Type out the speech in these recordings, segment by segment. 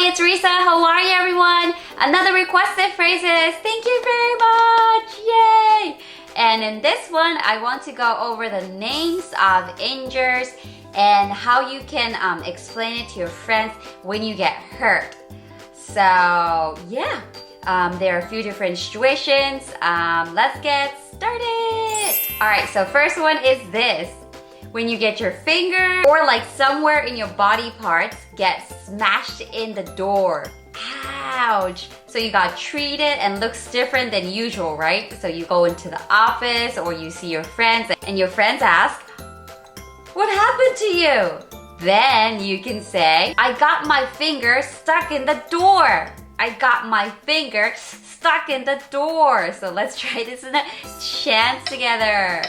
Hi, it's Risa. How are you, everyone? Another requested phrases. Thank you very much. Yay! And in this one, I want to go over the names of injuries and how you can explain it to your friends when you get hurt. So, yeah. There are a few different situations. Let's get started. Alright, so first one is this. When you get your finger or like somewhere in your body parts get smashed in the door. Ouch! So you got treated and looks different than usual, right? So you go into the office or you see your friends and your friends ask, "What happened to you?" Then you can say, "I got my finger stuck in the door." I got my finger stuck in the door. So let's try this in a chant together.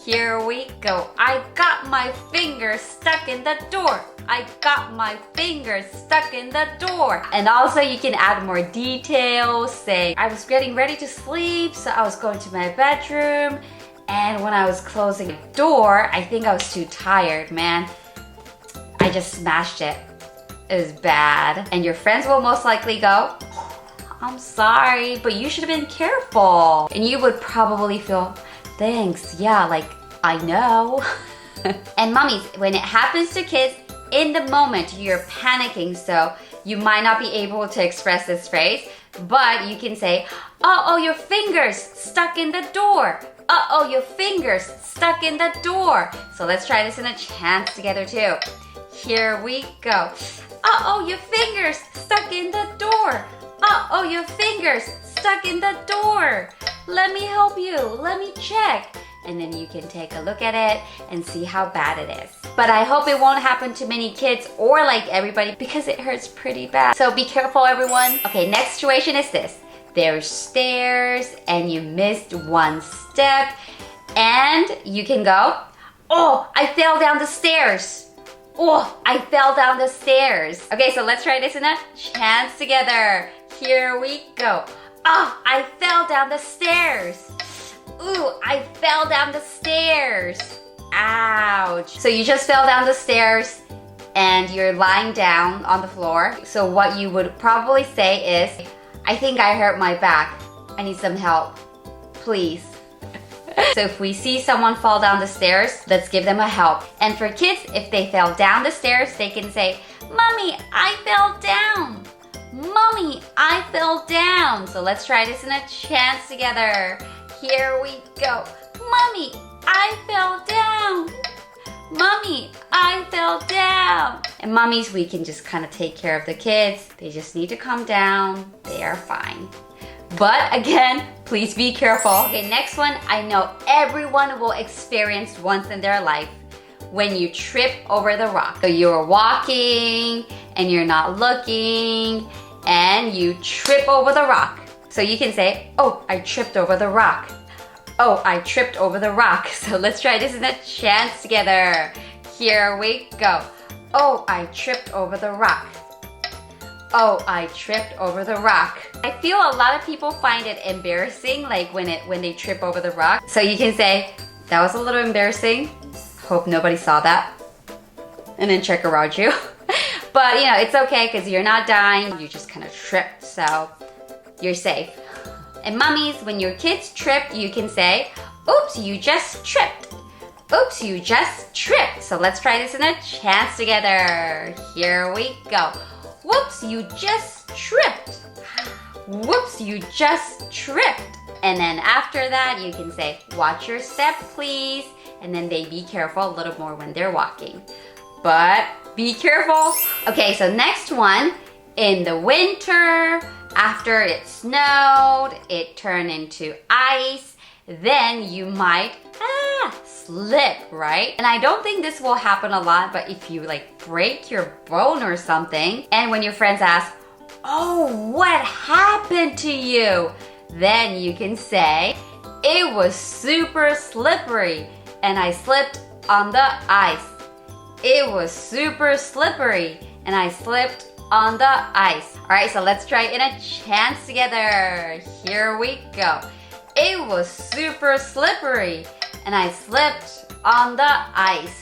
Here we go. I got my finger stuck in the door. I got my finger stuck in the door. And also you can add more details. Say, I was getting ready to sleep, so I was going to my bedroom. And when I was closing the door, I think I was too tired, man. I just smashed it. It was bad. And your friends will most likely go, "I'm sorry, but you should have been careful." And you would probably feel, "Thanks, yeah, like, I know." And mommies, when it happens to kids, in the moment you're panicking, so you might not be able to express this phrase, but you can say, "Uh-oh, your fingers stuck in the door. Uh-oh, your fingers stuck in the door." So let's try this in a chant together too. Here we go. "Uh-oh, your fingers stuck in the door. Uh-oh, your fingers stuck in the door. Let me help you. Let me check." And then you can take a look at it and see how bad it is. But I hope it won't happen to many kids or like everybody because it hurts pretty bad. So be careful, everyone. Okay, next situation is this. There's stairs and you missed one step and you can go, "Oh, I fell down the stairs. Oh, I fell down the stairs." Okay, so let's try this in a chant together. Here we go. "Oh, I fell down the stairs. Ooh, I fell down the stairs. Ouch." So you just fell down the stairs and you're lying down on the floor. So what you would probably say is, "I think I hurt my back. I need some help. Please." So if we see someone fall down the stairs, let's give them a help. And for kids, if they fell down the stairs, they can say, "Mommy, I fell down. Mommy, I fell down." So let's try this in a chant together. Here we go. "Mommy, I fell down. Mommy, I fell down." And mommies, we can just kind of take care of the kids. They just need to calm down. They are fine. But again, please be careful. Okay, next one, I know everyone will experience once in their life when you trip over the rock. So you're walking and you're not looking and you trip over the rock. So you can say, "Oh, I tripped over the rock. Oh, I tripped over the rock." So let's try this in a chant together. Here we go. "Oh, I tripped over the rock. Oh, I tripped over the rock." I feel a lot of people find it embarrassing, like when they trip over the rock. So you can say, "That was a little embarrassing. Hope nobody saw that." And then check around you. But you know, it's okay because you're not dying. You just kind of tripped, so you're safe. And mommies, when your kids trip, you can say, "Oops, you just tripped. Oops, you just tripped." So let's try this in a chant together. Here we go. "Whoops, you just tripped. Whoops, you just tripped." And then after that, you can say, "Watch your step, please." And then they be careful a little more when they're walking. But be careful. Okay, so next one, in the winter, after it snowed, it turned into ice, then you might slip, right? And I don't think this will happen a lot, but if you like break your bone or something, and when your friends ask, "Oh, what happened to you?" Then you can say, "It was super slippery and I slipped on the ice. It was super slippery and I slipped on the ice." Alright, so let's try it in a chant together. Here we go. "It was super slippery and I slipped on the ice.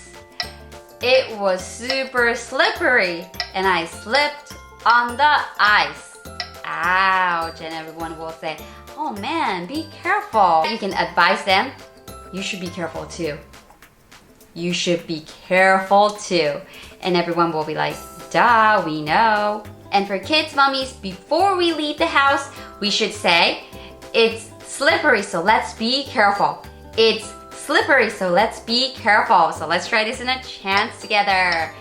It was super slippery and I slipped on the ice. Ouch. And everyone will say, oh man, be careful. You can advise them, you should be careful too. You should be careful too. And everyone will be like, duh, we know. And for kids, mommies, before we leave the house, we should say, it's slippery, so let's be careful. It's slippery, so let's be careful. So let's try this in a chant together.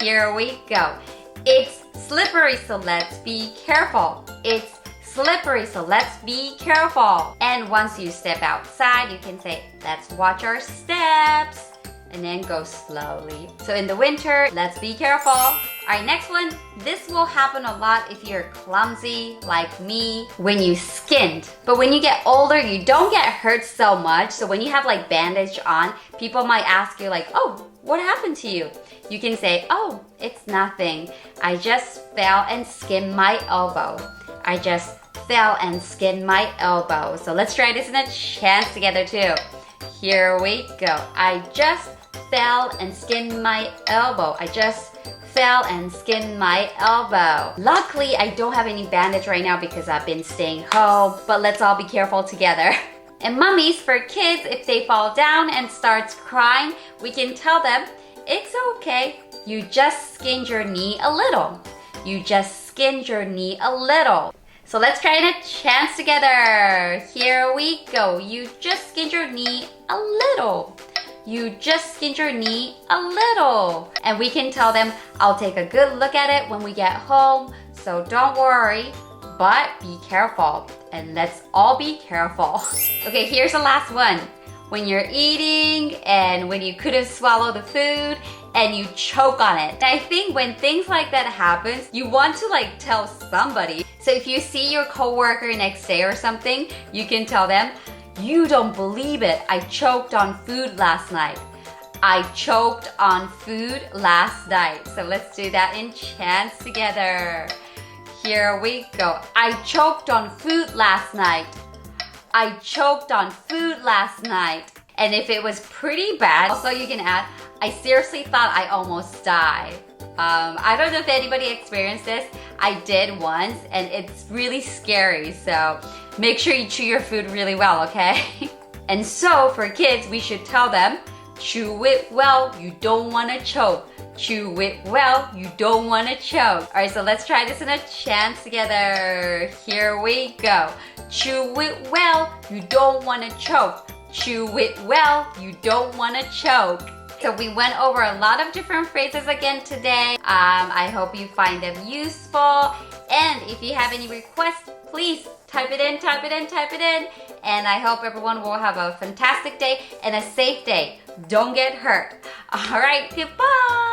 Here we go. It's slippery, so let's be careful. It's slippery, so let's be careful. And once you step outside, you can say, let's watch our steps. And then go slowly. So in the winter, let's be careful. Alright, next one. This will happen a lot if you're clumsy, like me, when you skinned. But when you get older, you don't get hurt so much. So when you have like bandage on, people might ask you like, oh, what happened to you? You can say, oh, it's nothing. I just fell and skinned my elbow. I just fell and skinned my elbow. So let's try this in a chant together too. Here we go. I just fell and skinned my elbow. I just fell and skinned my elbow. Luckily, I don't have any bandage right now because I've been staying home, but let's all be careful together. And mummies, for kids, if they fall down and starts crying, we can tell them, it's okay. You just skinned your knee a little. You just skinned your knee a little. So let's try in a chant together. Here we go. You just skinned your knee a little. You just skinned your knee a little. And we can tell them, I'll take a good look at it when we get home. So don't worry, but be careful. And let's all be careful. Okay, here's the last one. When you're eating and when you couldn't swallow the food and you choke on it. I think when things like that happens, you want to like tell somebody. So if you see your coworker next day or something, you can tell them, you don't believe it. I choked on food last night. I choked on food last night. So let's do that in chants together. Here we go. I choked on food last night. I choked on food last night. And if it was pretty bad, also you can add, I seriously thought I almost died. I don't know if anybody experienced this. I did once and it's really scary. So make sure you chew your food really well, okay? And so for kids, we should tell them, chew it well, you don't want to choke. Chew it well, you don't want to choke. Alright, so let's try this in a chant together. Here we go. Chew it well, you don't want to choke. Chew it well, you don't want to choke. So we went over a lot of different phrases again today. I hope you find them useful. And if you have any requests, please type it in. And I hope everyone will have a fantastic day and a safe day. Don't get hurt. All right, goodbye.